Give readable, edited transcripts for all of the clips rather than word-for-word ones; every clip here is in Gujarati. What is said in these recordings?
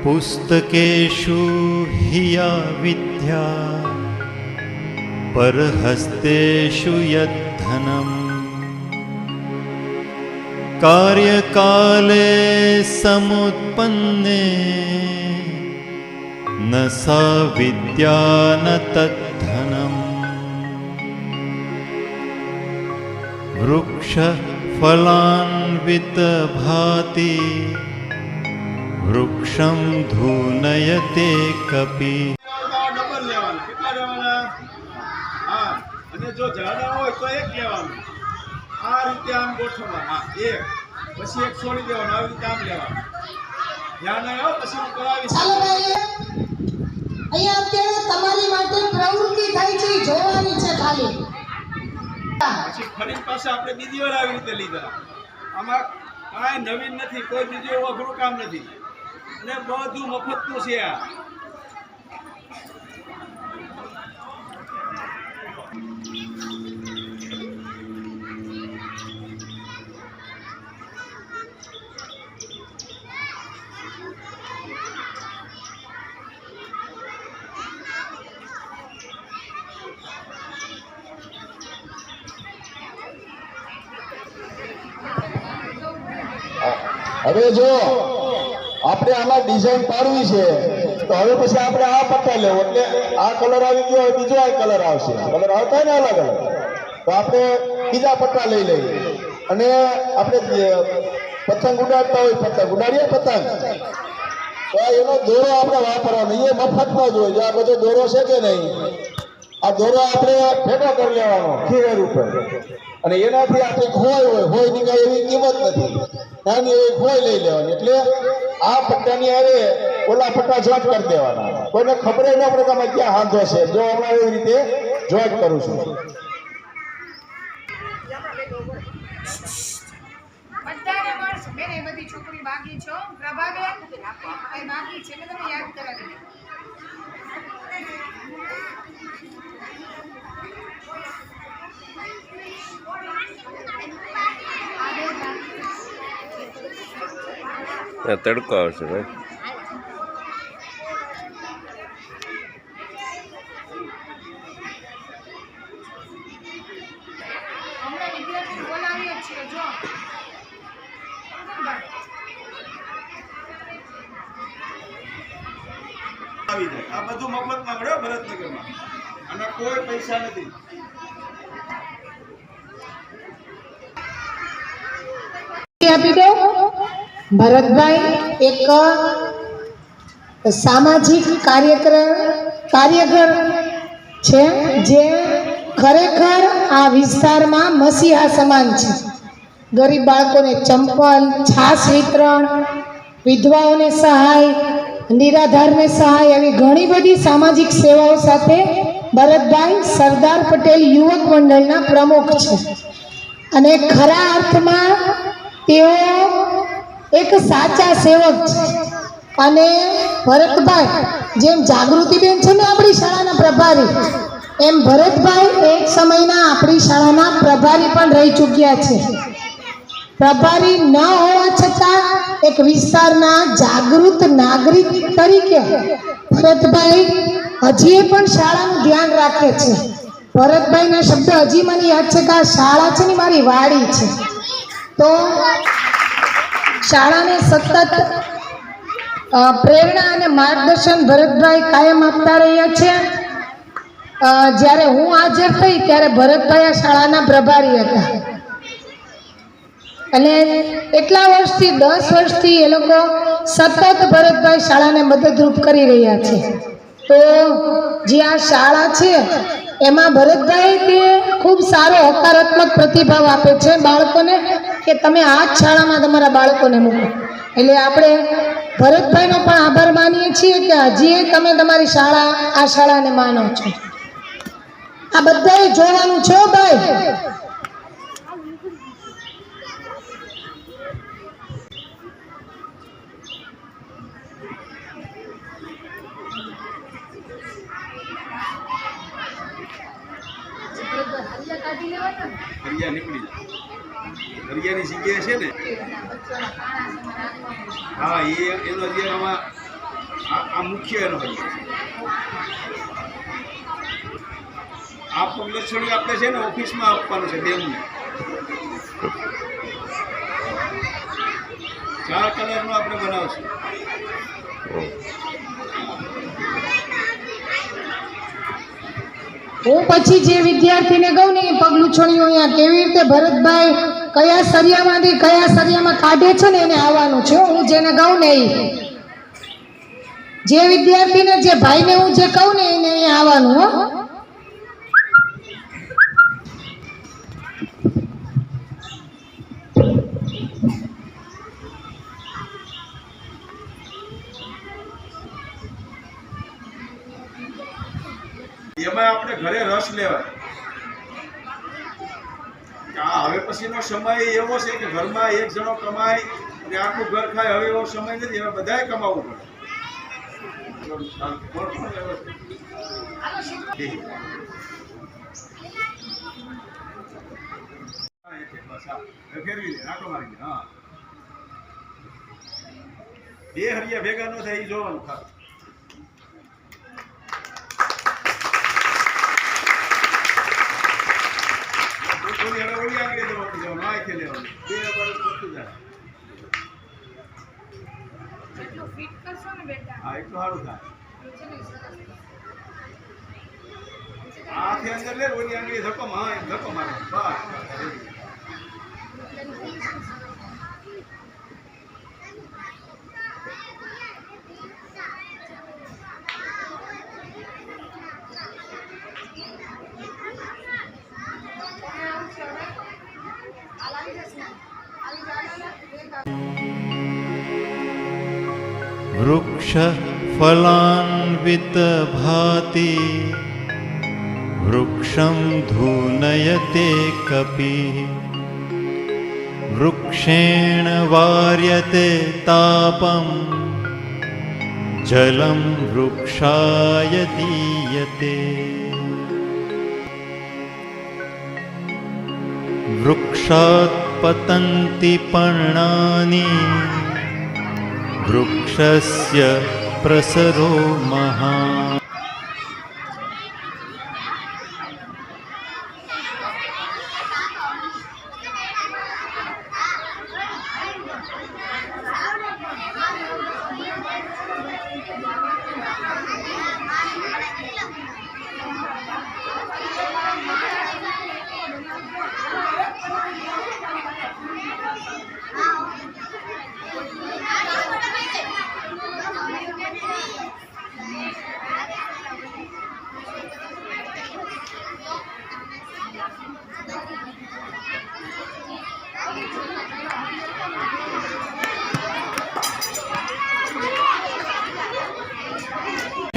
पुस्तकेषु हि या विद्या परहस्तेषु यद्धनम् कार्यकाले समुत्पन्ने न सा विद्या न तद्धनम् वृक्षफलान्वितभाति वृक्षं धूनयते कपि। जो ઝાડા હોય તો એક લેવાનું, આ રીતે આમ ગોઠવવાનું, એક પછી એક છોડી દેવાનું, આવી રીતે આમ લેવાનું. ધ્યાન આવ્યો? પછી હું કરાવીશ. ચાલો ભાઈ, અહીંયા અત્યારે તમારી માટે પ્રવૃત્તિ થઈ છે, જોવાની છે ખાલી. પછી ફરી પાછા આપણે બીજી વાર આવી રીતે લીધા. આમાં કાંઈ નવીન નથી, કોઈ બીજું એવું અઘરું કામ નથી, અને બધું મફતનું છે. આ હવે જો આપણે આમાં ડિઝાઇન પાડવી છે તો હવે પછી આપણે આ પટ્ટા લેવો, એટલે આ કલર આવી ગયો, હવે બીજો આ કલર આવશે. કલર આવતા હોય ને અલગ અલગ, તો આપણે બીજા પટ્ટા લઈ લઈએ અને આપણે પતંગ ઉડાડતા હોય, પતંગ ઉડાડીએ પતંગ, તો એનો દોરો આપણે વાપરવાનો. એ મફતમાં જ હોય. આ બધો દોરો છે કે નહીં, આ દોરો આપણે ભેગો કરી લેવાનો ખીરેર ઉપર, અને એનાથી આપણે હોય ની કાંઈ એવી કિંમત નથી, નાની એવી ખોય લઈ લેવાની. એટલે આ પટ્ટાની હારે ઓલા પટ્ટા જોઈન્ટ કરી દેવાના. કોઈને ખબર ન પડે કે આમાં ક્યાં હાંધો છે. જો હમણાં એવી રીતે જોઈન્ટ કરું છું. બધાને મળશે. બેન એ બધી છોકરી બાકી છો, પ્રભાબેન એ બાકી છે, એટલે તમે યાદ કરાવી દો. તડકો આવશે ભાઈ. હમણાં વિદ્યાર્થી બોલાવીએ છીએ. જો આવી જાય. આ બધું મફતમાં મળે ભરતનગરમાં, અને કોઈ પૈસા નથી. આપી દો. ભરતભાઈ એક સામાજિક કાર્યકર છે, જે ખરેખર આ વિસ્તારમાં મસીહા સમાન છે. ગરીબ બાળકોને ચંપલ, છાશ વિતરણ, વિધવાઓને સહાય, નિરાધારને સહાય, એવી ઘણી બધી સામાજિક સેવાઓ સાથે ભરતભાઈ સરદાર પટેલ યુવક મંડળના પ્રમુખ છે. અને ખરા અર્થમાં તેઓ એક સાચા સેવક છે. અને ભરતભાઈ જેમ જાગૃતિબેન છે ને આપણી શાળાના પ્રભારી, એમ ભરતભાઈ એક સમયના આપણી શાળાના પ્રભારી પણ રહી ચૂક્યા છે. પ્રભારી ન હોવા છતાં એક વિસ્તારના જાગૃત નાગરિક તરીકે ભરતભાઈ હજી પણ શાળાનું ધ્યાન રાખે છે. ભરતભાઈના શબ્દ હજી મને યાદ છે કે આ શાળા છે ને મારી વાડી છે. તો શાળાને સતત પ્રેરણા અને માર્ગદર્શન ભરતભાઈ કાયમ આપતા રહ્યા છે. જ્યારે હું હાજર થઈ ત્યારે ભરતભાઈ આ શાળાના પ્રભારી હતા, અને એટલા વર્ષથી 10 વર્ષથી એ લોકો સતત ભરતભાઈ શાળાને મદદરૂપ કરી રહ્યા છે. તો જે આ શાળા છે એમાં ભરતભાઈ તે ખૂબ સારો હકારાત્મક પ્રતિભાવ આપે છે બાળકોને, કે તમે આ જ શાળામાં તમારા બાળકોને મૂકો. એટલે આપણે ભરતભાઈનો પણ આભાર માનીએ છીએ કે હજી તમે તમારી શાળા, આ શાળાને માનો છો. આ બધાએ જોવાનું છે ભાઈ. હરિયા નીકળી જાય. હરિયાની જગ્યા છે ને, હા, એનો જે આમાં આ મુખ્ય એનો હરિયો છે. આ પગલછડી આપણે છે ને ઓફિસમાં આપવાનું છે ડેમને. 4 કલરનું આપણે બનાવશું. હું પછી જે વિદ્યાર્થીને કહું ને એ પગલું છોડ્યું અહીંયા કેવી રીતે ભરતભાઈ કયા સરિયામાંથી કયા સરિયામાં કાઢે છે ને એને આવવાનું છે. હું જેને કહું ને એ જે વિદ્યાર્થીને જે ભાઈને હું જે કહું ને એને અહીંયા આવવાનું. હો એમાં આપણે ઘરે રસ લેવાય. આ હવે પછીનો સમય એવો છે કે ઘરમાં એક જણો કમાય અને આખું ઘર ખાય. હવે એવો સમય નથી. હવે બધાએ કમાવવું પડે. ફેરવી લે, આટો મારી લે. હા, 2 હરિયા ભેગા ન થાય એ જોવાનું ખાસ. ઓલી આંગળી દેવાનું જવાનું, આ આંખે લેવાનું. 2 વર્ષ પૂરતું જાય. હા, એટલું સારું થાય. આથી અંદર લે, ઓલી આંગળી ધક્કો હા એમ ધક્કો મારે. બસ. वृक्ष फलान्वित भाति वृक्षं धूनयते कपिः वृक्षेण वार्यते तापं जलं वृक्षाय दीयते वृक्षात् पतन्ति पर्णानि वृक्षस्य प्रसरो महान्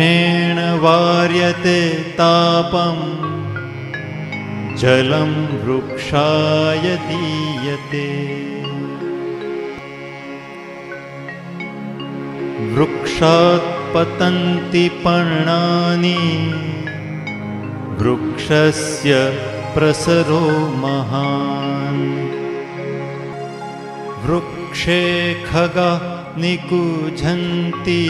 वृक्षेण वार्यते तापं जलं वृक्षाय दीयते वृक्षात् पतन्ति पर्णानि वृक्षस्य प्रसरो महान् वृक्षे खगाः निकुञ्जन्ति